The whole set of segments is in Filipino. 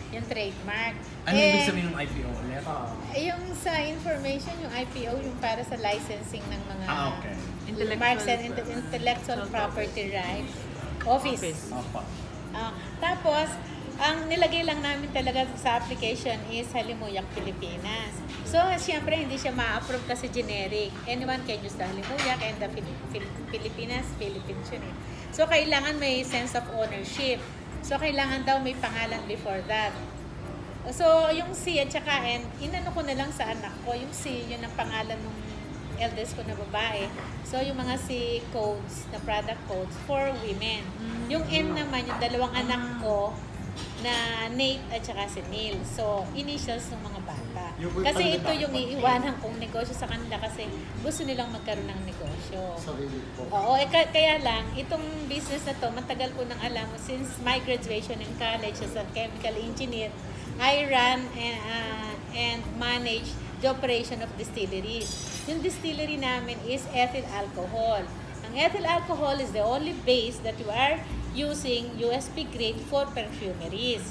yung trademark. Ano ibig sabihin ng IPO ulit? Yung sa information, yung IPO, yung para sa licensing ng mga Okay. marks and intellectual property rights office. Opo. Tapos, ang nilagay lang namin talaga sa application is Halimuyak Pilipinas. So, siyempre, hindi siya ma-approve kasi generic. Anyone can use the Halimuyak and the Pilipinas, Philippines yun eh. So, kailangan may sense of ownership. So, kailangan daw may pangalan before that. So, yung C at saka N, inano ko na lang sa anak ko. Yung C, yun ang pangalan ng eldest ko na babae. So, yung mga C codes, na product codes for women. Yung N naman, yung dalawang anak ko, na Nate at saka si Neil. So, initials ng mga bata. Kasi ito yung iiwanan kong negosyo sa kanila kasi gusto nilang magkaroon ng negosyo. Oo, kaya lang, itong business na to, matagal ko nang alam since my graduation in college as a chemical engineer, I run and manage the operation of distilleries. Yung distillery namin is ethyl alcohol. Ang ethyl alcohol is the only base that you are using USP grade for perfumeries.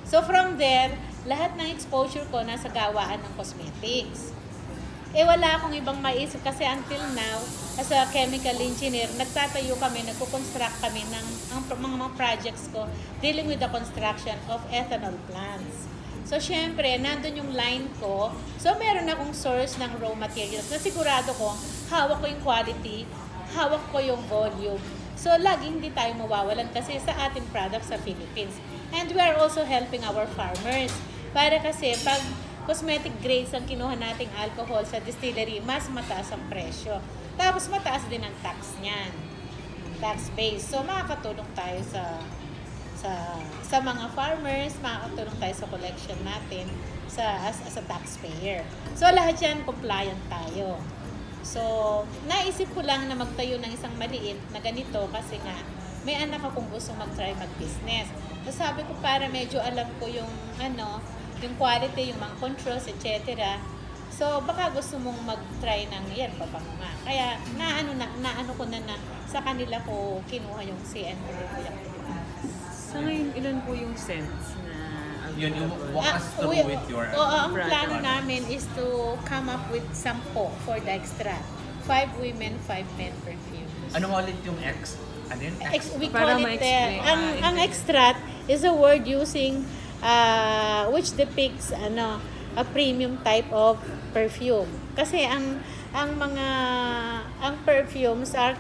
So from there, lahat ng exposure ko nasa gawaan ng cosmetics. Wala akong ibang maisip kasi until now, as a chemical engineer, nagtatayo kami, nagko-construct kami ng mga projects ko dealing with the construction of ethanol plants. So, syempre, nandun yung line ko. So, meron akong source ng raw materials na sigurado ko, hawak ko yung quality, hawak ko yung volume. So, lagi hindi tayo mawawalan kasi sa ating products sa Philippines. And we are also helping our farmers. Para kasi, pag cosmetic grades ang kinuha nating alcohol sa distillery, mas mataas ang presyo. Tapos, mataas din ang tax niyan. Tax base. So, makakatulong tayo sa mga farmers, makakatulong tayo sa collection natin as a taxpayer. So, lahat yan, compliant tayo. So, naisip ko lang na magtayo ng isang maliit na ganito kasi nga, may anak akong gusto mag-try mag-business. So, sabi ko para medyo alam ko yung yung quality, yung mga controls, etc. So, baka gusto mong mag-try ng yan, pabango nga. Kaya, naano ko na sa kanila ko kinuha yung CN Halimuyak Pilipinas. Sa ngayon, ilan po yung scents na Yun, yung walk us through with your... ang plano namin is to come up with 10 for the extract. 5 women, 5 men perfume. Ano ulit yung X? Ano yun? We Para call it ma-explain. ang extract is a word using which depicts a premium type of perfume. Kasi ang perfumes are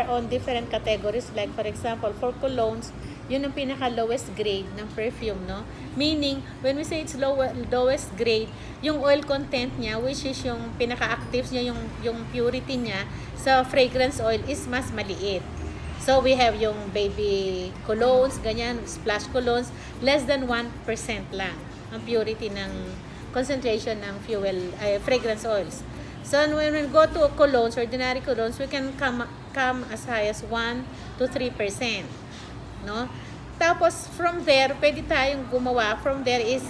on different categories, like for example for colognes, yun ang pinaka lowest grade ng perfume, no? Meaning when we say it's lowest grade, yung oil content niya, which is yung pinaka-actives niya, yung purity niya sa fragrance oil is mas maliit. So we have yung baby colognes, ganyan, splash colognes, less than 1% lang ang purity ng concentration ng fragrance oils. So when we go to colognes, ordinary colognes, we can come as high as 1 to 3%. No? Tapos from there, pwede tayong gumawa. From there is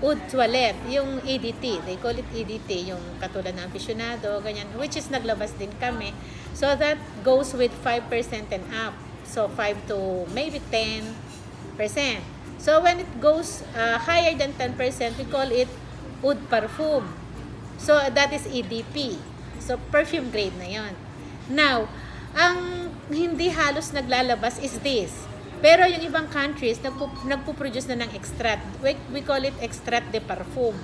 oud toilette, yung EDT. They call it EDT, yung katulad ng aficionado, ganyan, which is naglabas din kami. So that goes with 5% and up. So 5 to maybe 10%. So when it goes higher than 10%, we call it oud parfum. So that is EDP. So perfume grade na yon. Now, ang hindi halos naglalabas is this. Pero yung ibang countries, nagpo-produce na ng extract. We call it extract de parfum.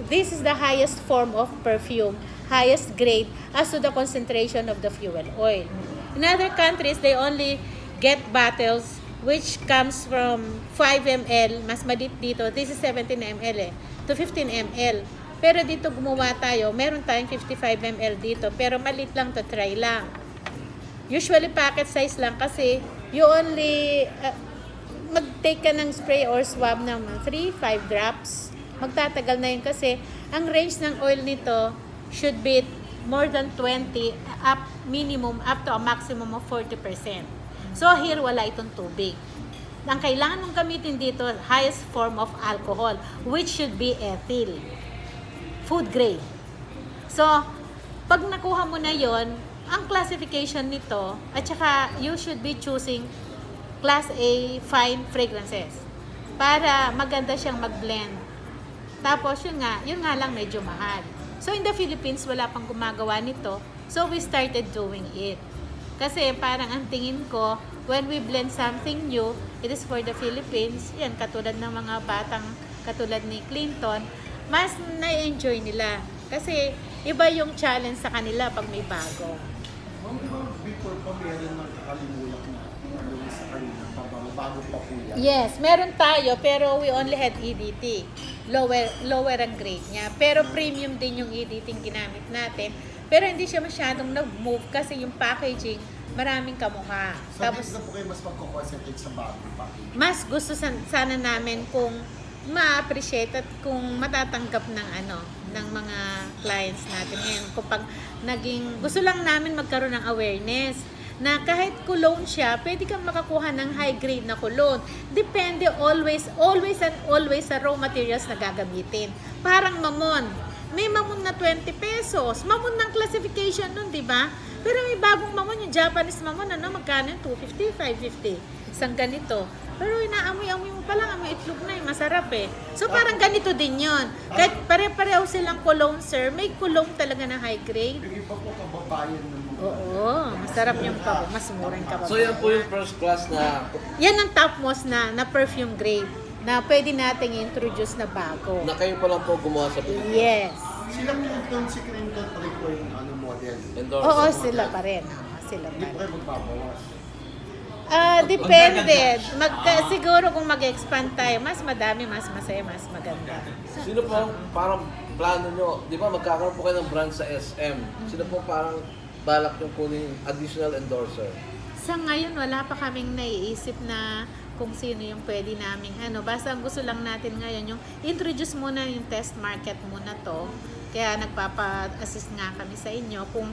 This is the highest form of perfume, highest grade as to the concentration of the fuel oil. In other countries, they only get bottles which comes from 5 ml, mas maliit dito. This is 17 ml to 15 ml. Pero dito gumawa tayo, meron tayong 55 ml dito, pero maliit lang to, try lang. Usually packet size lang kasi you only mag-take ka ng spray or swab ng 3-5 drops. Magtatagal na yun kasi ang range ng oil nito should be more than 20 up minimum up to a maximum of 40%. So here wala itong tubig. Ang kailangan mong gamitin dito, highest form of alcohol, which should be ethyl. Food grade. So, pag nakuha mo na yon, ang classification nito, at saka you should be choosing Class A fine fragrances. para maganda siyang mag-blend. Tapos yun nga lang medyo mahal. So in the Philippines, wala pang gumagawa nito. So we started doing it. Kasi parang ang tingin ko, when we blend something new, it is for the Philippines. Yan, katulad ng mga batang katulad ni Clinton, mas na-enjoy nila. Kasi iba yung challenge sa kanila pag may bago. Di ba before pa meron ng kakalimuyak na sa kanila, bago pa po yan? Yes, meron tayo pero we only had EDT. Lower ang grade niya. Pero premium din yung EDT ginamit natin. Pero hindi siya masyadong nag-move kasi yung packaging maraming kamukha. So, tapos na po kayo mas magko-concentrate sa bagong packaging? Mas gusto sana namin kung ma-appreciate at kung matatanggap ng mga clients natin ngayon. Kung pag gusto lang namin magkaroon ng awareness na kahit cologne siya, pwede kang makakuha ng high grade na cologne. Depende always sa raw materials na gagamitin. Parang mamon. May mamon na 20 pesos. Mamon ng classification nun, di ba? Pero may bagong mamon, yung Japanese mamon, magkano yung 250, 550. Isang ganito. Pero inaamoy-amoy mo pa lang, amoy itlog na, masarap eh. So parang ganito din yon. Kahit pare-pareho silang cologne, sir, may cologne talaga na high grade. Yung iba po kababayan ng mga... Oo, masarap yung kabo, mas mura yung kabo. So yan po yung first class na Yan ang topmost na perfume grade na pwede nating introduce na bago. na kayo pa lang po gumawa sa Pilipinas. Yes. Sila Clinton, si Clinton pa rin po yung model. Endorser. Oo, sila pa rin. Sila Hindi pa po rin. kayo magbabawas. Depende. Siguro kung mag-expand tayo, mas madami, mas masaya, mas maganda. Sino po ang parang plano nyo? Di ba magkakaroon po kayo ng brand sa SM? Sino po parang balak yung kunin additional endorser? Sa ngayon, wala pa kaming naiisip na kung sino yung pwede naming Basta ang gusto lang natin ngayon, yung introduce muna yung test market muna to. Kaya nagpapa-assist nga kami sa inyo kung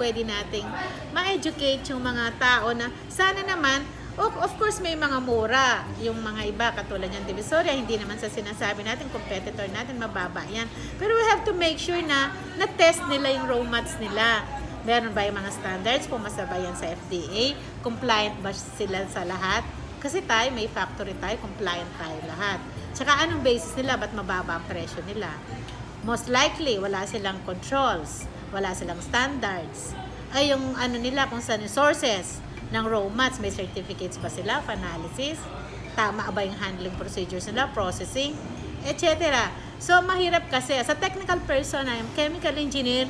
pwede nating ma-educate yung mga tao na sana naman, of course may mga mura. Yung mga iba, katulad yung Divisoria, hindi naman sa sinasabi natin, competitor natin, mababa yan. Pero we have to make sure na na-test nila yung raw mats nila. Meron ba yung mga standards, pumasabay yan sa FDA, compliant ba sila sa lahat? Kasi tayo, may factory tayo, compliant tayo lahat. Tsaka anong basis nila, ba't mababa ang presyo nila? Most likely, wala silang controls, wala silang standards. Ay yung nila, kung saan yung sources ng raw mats, may certificates ba sila, analysis, tama ba yung handling procedures nila, processing, etc. So, mahirap kasi. As a technical person, I'm chemical engineer,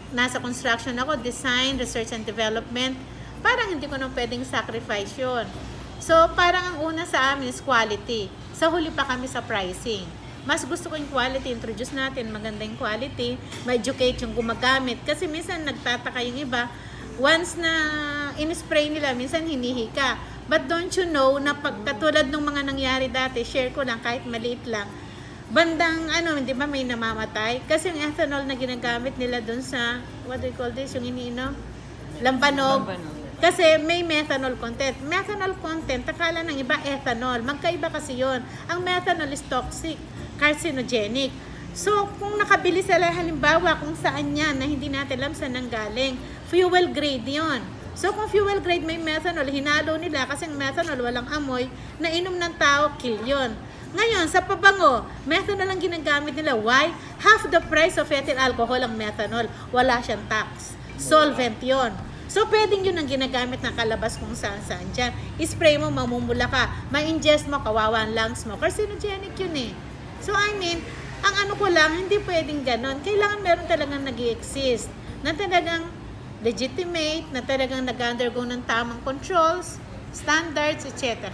nasa construction ako, design, research and development, parang hindi ko nang pwedeng sacrifice yun. So, parang ang una sa amin is quality. Sa huli pa kami sa pricing. Mas gusto ko yung quality, introduce natin, maganda yung quality, ma-educate yung gumagamit. Kasi minsan nagtataka yung iba, once na in-spray nila, minsan hinihika. But don't you know, na katulad ng mga nangyari dati, share ko lang, kahit maliit lang, bandang, hindi ba may namamatay? Kasi yung ethanol na ginagamit nila dun sa, what do you call this, yung iniinom? Lambanog. Kasi may methanol content. Methanol content, akala ng iba ethanol. Magkaiba kasi yon. Ang methanol is toxic, carcinogenic. So, kung nakabili sila halimbawa kung saan yan na hindi natin alam saan nanggaling, fuel grade yon. So, kung fuel grade may methanol, hinalo nila kasi ang methanol walang amoy, na inom ng tao, kill yon. Ngayon, sa pabango, methanol ang ginagamit nila. Why? Half the price of ethyl alcohol ang methanol. Wala siyang tax. Solvent yon. So, pwedeng yun ang ginagamit na kalabas kung saan-saan dyan. I-spray mo, mamumula ka. Ma-ingest mo, kawawa ang lungs mo. Carcinogenic yun eh. So, I mean, ang ko lang, hindi pwedeng ganon. Kailangan meron talagang nag-i-exist. Na talagang legitimate, na talagang nag-undergo ng tamang controls, standards, etc.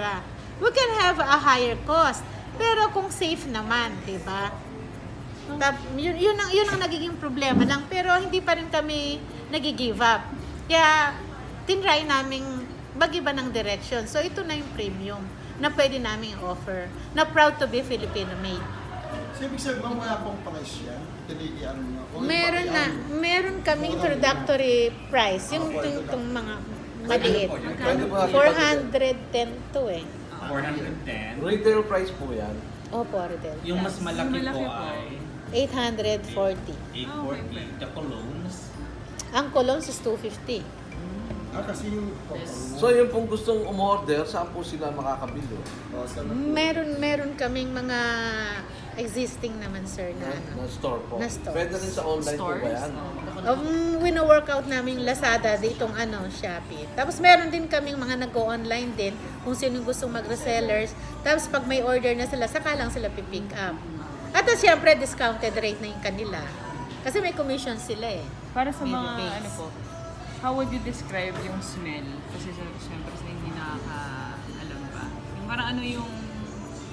We can have a higher cost. Pero kung safe naman, di ba? Yun ang nagiging problema lang. Pero hindi pa rin kami nag-give up. Kaya, tinry namin mag-iba ng direction. So, ito na yung premium na pwede namin offer. Na proud to be Filipino-made. So, ibig sabihin, wala pong price yan? Meron kaming introductory price. Yung mga maliit. Pwede po natin 410 to eh. 410. Retail price po yan. Opo, retail. Yung mas malaki Malaki po po. ay 840. 840. The colognes. Ang colognes is 250. Kasi yung So yung pong gustong umorder, saan po sila makakabili? Meron kaming mga existing naman, sir, na Na store po. Na store. Pwede rin sa online po ba Stores? yan? wino-workout namin Lazada ditong Shopee. Tapos meron din kaming mga nag-go-online din kung sino yung gustong mag-resellers. Tapos pag may order na sila, saka lang sila pipick up. At siyempre, discounted rate na yung kanila. Kasi may commission sila eh. Para sa May mga, rebates. ano po, how would you describe yung smell? Kasi siyempre sa hindi nakaka-alam pa. Yung parang ano yung,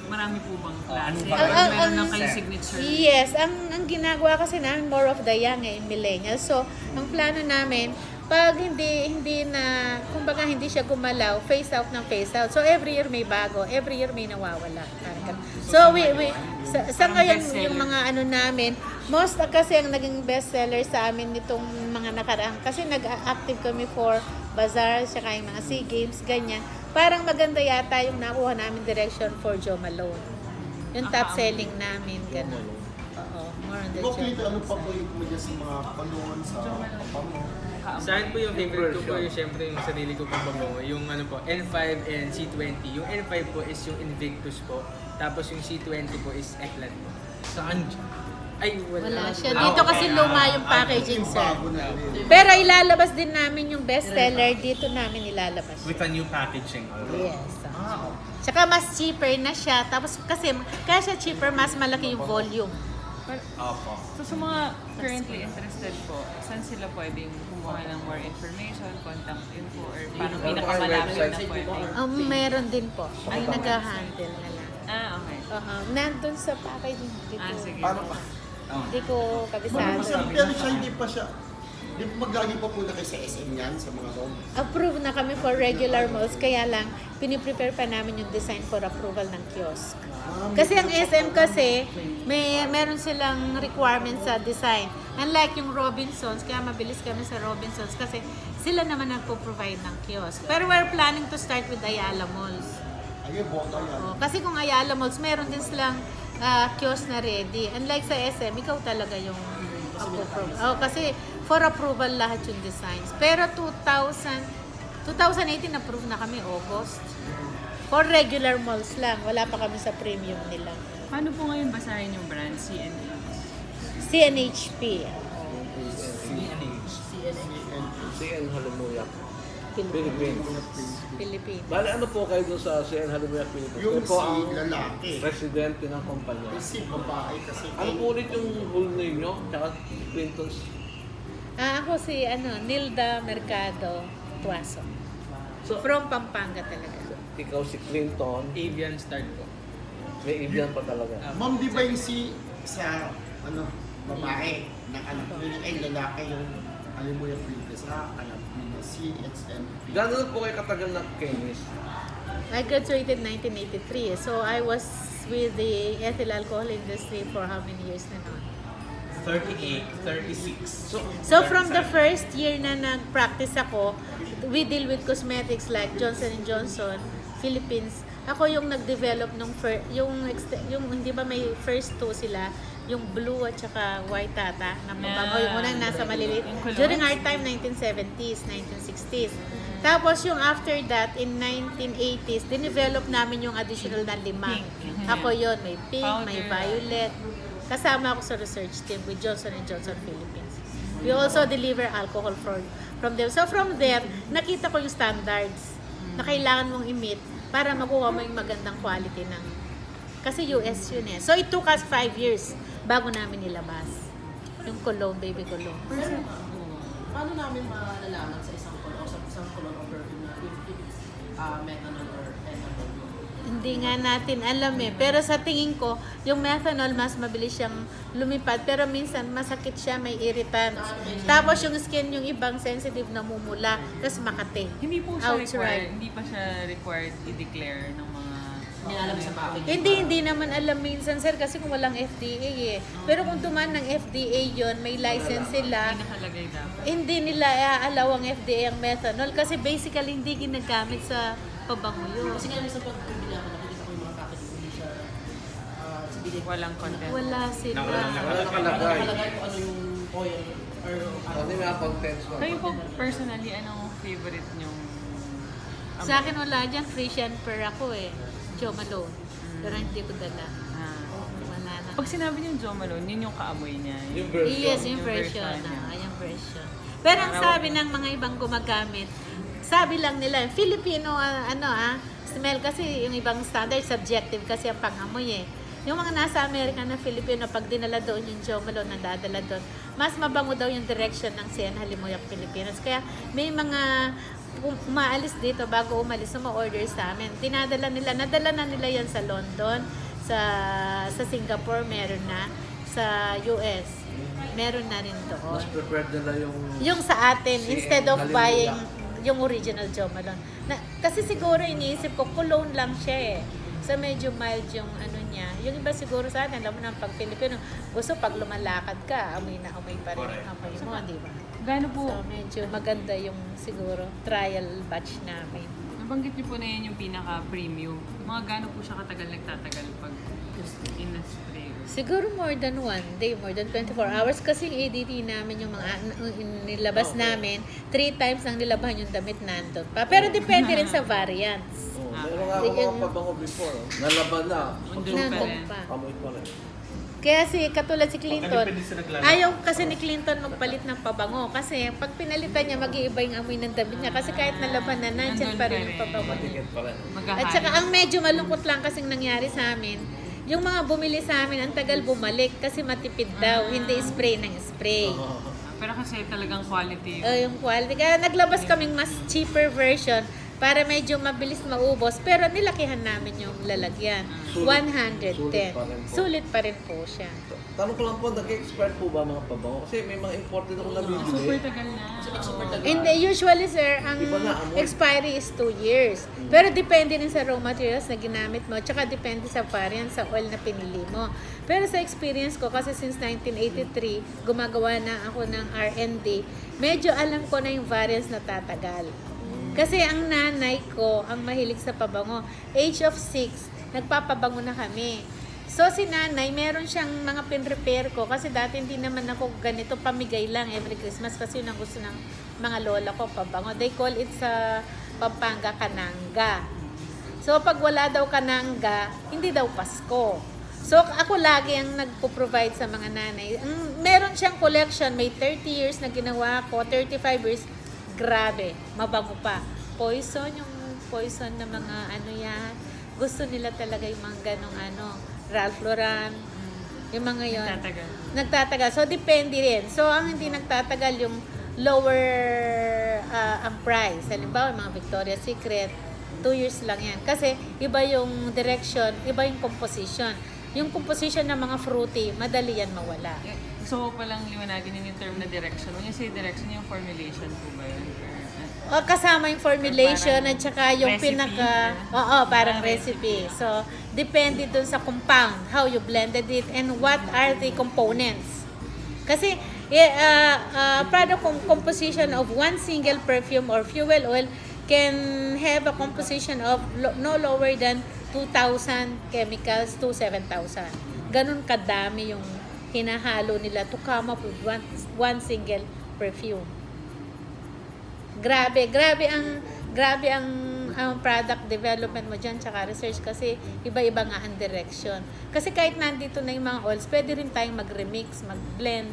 marami po bang klase? ano ba? Or meron lang kayong signature? Yes, ang ginagawa kasi namin more of the young millennials. So, ang plano namin, pag hindi na, kumbaga hindi siya gumalaw, phase out ng phase out. So, every year may bago, every year may nawawala. Parang ganun. So, sa ngayon, yung mga ano namin, most kasi ang naging bestseller sa amin nitong mga nakaraan, kasi nag-active kami for bazaar, saka yung mga SEA Games, ganyan. Parang maganda yata yung nakuha namin direction for Jo Malone. Yung top selling namin, gano'n. Oo, more on the Complete, Jo. ano pa po yung kumanya sa mga panungan sa papango? Sa akin po yung favorite ko po yung syempre yung sarili ko pong babango. Yung ano po, N5 and C20. Yung N5 po is yung Invictus po. Tapos yung C20 po is Eclat po. Saan? Ay, Wala siya. Dito kasi luma yung packaging, Yung sir. bago na rin. Pero ilalabas din namin yung bestseller, dito namin ilalabas. With a new packaging already. Yes. Tsaka mas cheaper na siya. Tapos kasi, kaya siya cheaper, mas malaki yung volume. Opo. So sa mga currently interested po, saan sila pwedeng kumuha ng more information, contact info, or parang Meron ba kayong pinakamalapit na website? pwede? Meron din po. Ay nag-handle na lang. Okay. Nandun sa packaging. Sige. Paano pa? Hindi ko kabisado. Pero siya hindi pa siya, di ba maglagi pa po na kayo sa SM yan, sa mga room? Approve na kami for regular malls, kaya lang piniprepare pa namin yung design for approval ng kiosk. Kasi ang SM kasi, meron silang requirements sa design. Unlike yung Robinsons, kaya mabilis kami sa Robinsons kasi sila naman nagpo-provide ng kiosk. Pero we're planning to start with Ayala Malls. Ayun, bota yan. Kasi kung Ayala Malls, meron din silang kiosk na ready. Unlike sa SM, ikaw talaga yung approve. Kasi for approval lahat yung designs. Pero 2018 approve na kami, August. For regular malls lang. Wala pa kami sa premium nila. Paano po ngayon basahin yung brand CNHP. CN Halimuyak Pilipinas. Pilipinas. Pilipinas. Bale, ano po kayo dun sa CN Halimuyak Pilipinas? Yung Kayo po si ang lalaki. presidente ng kumpanya. Yung si babae kasi. Ano po ulit yung whole name nyo? Tsaka Clinton's. Ako si Nilda Mercado Tuaso. So, From Pampanga talaga. ikaw si Clinton, Avian start po. may Indian pa talaga. Ma'am, di ba yung sa, babae, ng anak ko, ay lalaki yung alam mo yung Pilipinas, alam mo yung CNHP. Gano'n po kayo katagal na chemist? I graduated 1983. So I was with the ethyl alcohol industry for how many years na naman? 38, 36. So from the first year na nag-practice ako, we deal with cosmetics like Johnson & Johnson, Philippines. Ako yung nag-develop nung yung hindi ba may first two sila, yung blue at saka white tata na pabango, yung unang nasa maliliit. During our time, 1970s, 1960s. Tapos yung after that, in 1980s, dinevelop namin yung additional na 5. Ako yon, may pink, may violet. Kasama ako sa research team with Johnson & Johnson Philippines. We also deliver alcohol from them. So from there, nakita ko yung standards na kailangan mong i-meet para makuha mo yung magandang quality ng... Kasi US yun eh. So it took us 5 years bago namin nilabas. Yung cologne, baby cologne. Paano namin malalaman sa isang cologne o sa isang cologne o perfume na if it's methanol or ethanol? Hindi nga natin alam eh. Pero sa tingin ko, yung methanol mas mabilis siyang lumipad. Pero minsan masakit siya, may irritant. Tapos yung skin, yung ibang sensitive na mumula. Tapos makate. Hindi po siya Outright. required, hindi pa siya required i-declare ng mga... Hindi alam sa packaging. Hindi naman alam minsan, sir, kasi kung walang FDA eh. Pero kung tuman ng FDA yon, may license sila. May nakalagay dapat. Hindi nila iaalaw ang FDA ang methanol kasi basically hindi ginagamit sa pabango yun. Kasi nga sa pagpili ako, nakikita ko yung mga packaging, hindi siya sa bilik. Walang content. Wala sila. Wala nakalagay. Nakalagay kung ano yung oil or Ano yung mga contents mo? Kayo po personally, anong favorite nyong amoy? Sa akin wala dyan, Frisian Per ako eh. Jo Malone. Pero hindi ko dala. Ah. Wala na. Pag sinabi niyong Jo Malone, yun yung kaamoy niya. Yung version. Yes, yung Yung version. version niya. Yung version. Pero ang sabi ng mga ibang gumagamit, sabi lang nila, Filipino, smell kasi yung ibang standard, subjective kasi ang pangamoy eh. Yung mga nasa Amerika na Filipino, pag dinala doon yung Jo Malone, nadadala doon, mas mabango daw yung direction ng CN Halimuyak Pilipinas. Kaya may mga umaalis dito bago umalis, order sa amin. Nadala na nila yan sa London, sa Singapore, meron na, sa US, meron na rin doon. Mas prepared nila Yung sa atin, CN instead of Halimuyak. buying yung original Jo Malone. Kasi siguro iniisip ko, cologne lang siya eh. So medyo mild yung ano niya. Yung iba siguro sa atin, alam mo na pag Pilipino, gusto pag lumalakad ka, amoy na amoy pa rin ang amoy mo, di ba? Gaano po, So medyo maganda yung siguro trial batch namin. nabanggit niyo po na yan yung pinaka-premium. Mga gaano po siya katagal nagtatagal pag in-spray? Siguro more than one day, more than 24 hours kasi yung ADT namin, yung mga nilabas namin, 3 times ang nilabahan yung damit nandun pa. Pero depende rin sa variants. Oh, meron nga ako mga pabango before. Nalaban na. Nandun pa Nandun rin. pa. Amoy pa rin. Kaya katulad si Clinton, Depende sa naglalaro. ayaw kasi ni Clinton magpalit ng pabango kasi pag pinalitan niya, mag-iiba yung amoy ng damit niya kasi kahit nalaban na, nandyan pa rin yung pabango niya. Matikit pa rin. At saka ang medyo malungkot lang kasing nangyari sa amin, yung mga bumili sa amin, ang tagal bumalik kasi matipid daw, hindi spray ng spray. Pero kasi talagang quality. Yung quality. Kaya naglabas kaming mas cheaper version para medyo mabilis maubos. Pero nilakihan namin yung lalagyan. Sulit. 110. Sulit pa rin po. Sulit pa rin po siya. Tanong ko lang po, nag-expert po ba mga pabango? Kasi may mga imported ako Super nabibili. tagal na. Super tagal. And usually sir, ang Iba na, amoy. expiry is 2 years. Pero depende rin sa raw materials na ginamit mo. Tsaka depende sa variant, sa oil na pinili mo. Pero sa experience ko, kasi since 1983, gumagawa na ako ng R&D, medyo alam ko na yung variants na tatagal. Kasi ang nanay ko, ang mahilig sa pabango, age of 6, nagpapabango na kami. So si nanay, meron siyang mga pin-repair ko kasi dati hindi naman ako ganito, pamigay lang every Christmas kasi yun ang gusto ng mga lola ko, pabango. They call it sa Pampanga, kananga. So pag wala daw kananga, hindi daw Pasko. So ako lagi ang nagpo-provide sa mga nanay. Meron siyang collection, may 30 years na ginawa ko, 35 years, grabe, mabango pa. Poison, yung poison na mga ano yan. Gusto nila talaga yung mga ganong Ralph Lauren, yung mga yon. Nagtatagal. Nagtatagal. So, depende rin. So, ang hindi nagtatagal yung lower ang price. Halimbawa, mga Victoria's Secret, 2 years lang yan. Kasi, iba yung direction, iba yung composition. Yung composition ng mga fruity, madali yan mawala. So, palang liwanagin yun yung term na direction. When you say direction, yung formulation po ba yun? O, kasama yung formulation Parang at saka yung recipe. parang Parang recipe. So, depende dun sa compound, how you blended it, and what are the components. Kasi, product composition of one single perfume or fuel oil can have a composition of no lower than 2,000 chemicals to 7,000. Ganun kadami yung hinahalo nila to come up with one single perfume. Grabe ang product development mo dyan, tsaka research kasi iba-iba nga ang direction. Kasi kahit nandito na yung mga oils, pwede rin tayong mag-remix, mag-blend.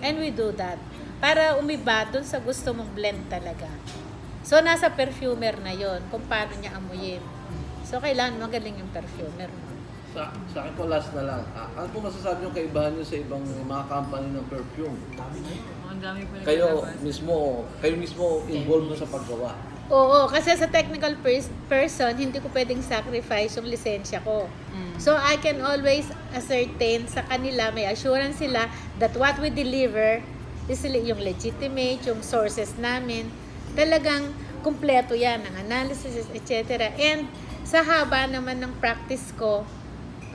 And we do that. Para umiba dun sa gusto mong blend talaga. So, nasa perfumer na yon kung paano niya amuyin. So, kailangan magaling yung perfumer mo. Sa akin po, last na lang. Ano po masasabi yung kaibahan nyo sa ibang mga company ng perfume? Ang dami po Kayo naglalabas. mismo involved sa paggawa. Oo, kasi sa technical person, hindi ko pwedeng sacrifice yung lisensya ko. So, I can always ascertain sa kanila, may assurance sila that what we deliver is yung legitimate, yung sources namin. Talagang kumpleto yan, ang analysis, etc. And sa haba naman ng practice ko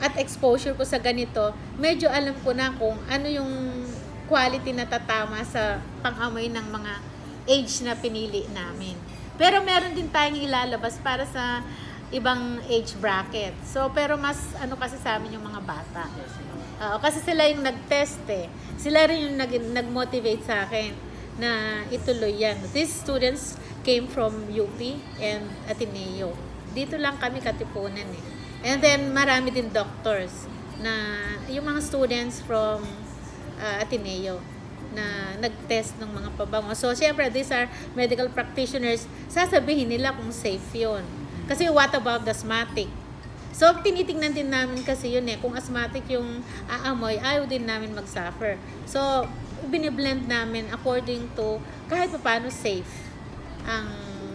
at exposure ko sa ganito, medyo alam ko na kung ano yung quality na tatama sa pang-amoy ng mga age na pinili namin. Pero meron din tayong ilalabas para sa ibang age bracket. So, pero mas kasi sa amin yung mga bata. Kasi sila yung nag-test eh. Sila rin yung nag-motivate sa akin na ituloy yan. These students came from UP and Ateneo. Dito lang kami katipunan eh. And then marami din doctors na yung mga students from Ateneo na nag-test ng mga pabango. So, syempre, these are medical practitioners. Sasabihin nila kung safe yun. Kasi what about the asthmatic? So, tinitingnan din namin kasi yun eh. Kung asthmatic yung aamoy, ayaw din namin mag-suffer. So, biniblend namin according to kahit paano safe ang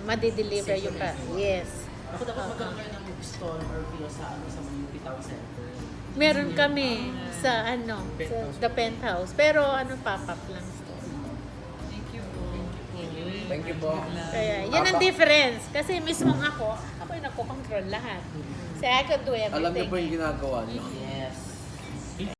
madideliver yung yes. Ako dapat magkakaroon kayo ng stall or kiosk sa mga UP Town Center. Meron kami sa sa the penthouse. Pero pop-up lang store. Thank you po. Thank you po. Kaya, yun ang difference. Kasi mismong ako yung nagko-control lahat. So, I could do everything. Alam niyo po yung ginagawa niyo.